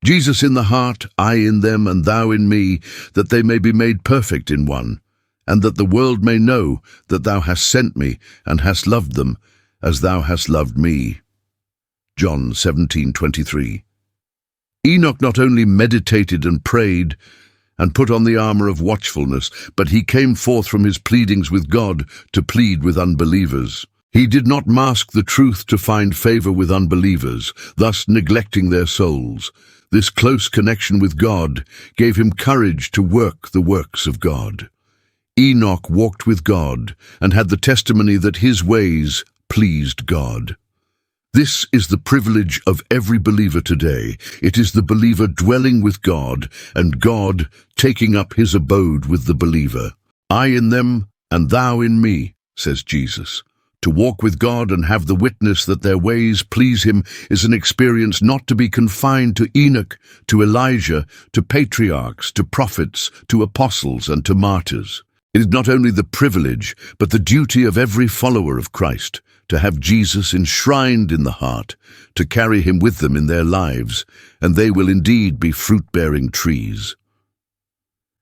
Jesus in the heart, I in them, and thou in me, that they may be made perfect in one, and that the world may know that thou hast sent me, and hast loved them, as thou hast loved me. John 17:23. Enoch not only meditated and prayed, and put on the armor of watchfulness, but he came forth from his pleadings with God to plead with unbelievers. He did not mask the truth to find favor with unbelievers, thus neglecting their souls. This close connection with God gave him courage to work the works of God. Enoch walked with God and had the testimony that his ways pleased God. This is the privilege of every believer today. It is the believer dwelling with God and God taking up his abode with the believer. I in them and thou in me, says Jesus. To walk with God and have the witness that their ways please him is an experience not to be confined to Enoch, to Elijah, to patriarchs, to prophets, to apostles, and to martyrs. It is not only the privilege, but the duty of every follower of Christ to have Jesus enshrined in the heart, to carry him with them in their lives, and they will indeed be fruit-bearing trees.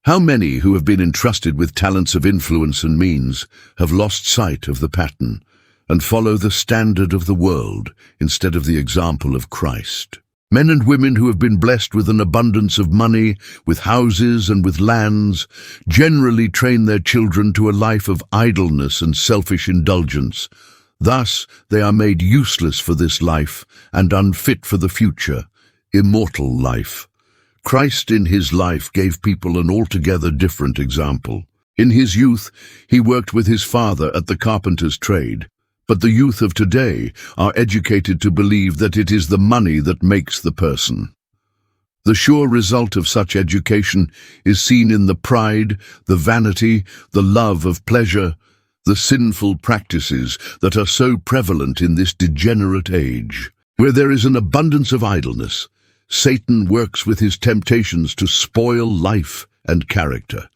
How many who have been entrusted with talents of influence and means have lost sight of the pattern and follow the standard of the world instead of the example of Christ? Men and women who have been blessed with an abundance of money, with houses and with lands, generally train their children to a life of idleness and selfish indulgence. Thus, they are made useless for this life and unfit for the future, immortal life. Christ in his life gave people an altogether different example. In his youth, he worked with his father at the carpenter's trade. But the youth of today are educated to believe that it is the money that makes the person. The sure result of such education is seen in the pride, the vanity, the love of pleasure, the sinful practices that are so prevalent in this degenerate age. Where there is an abundance of idleness, Satan works with his temptations to spoil life and character.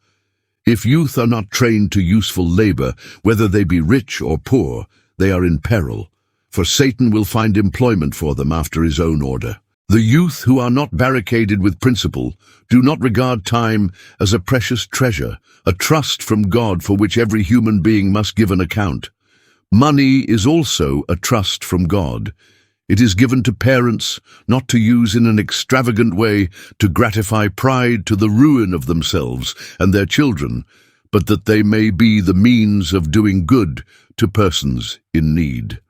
If youth are not trained to useful labor, whether they be rich or poor, they are in peril, for Satan will find employment for them after his own order. The youth who are not barricaded with principle do not regard time as a precious treasure, a trust from God for which every human being must give an account. Money is also a trust from God. It is given to parents not to use in an extravagant way to gratify pride to the ruin of themselves and their children, but that they may be the means of doing good to persons in need.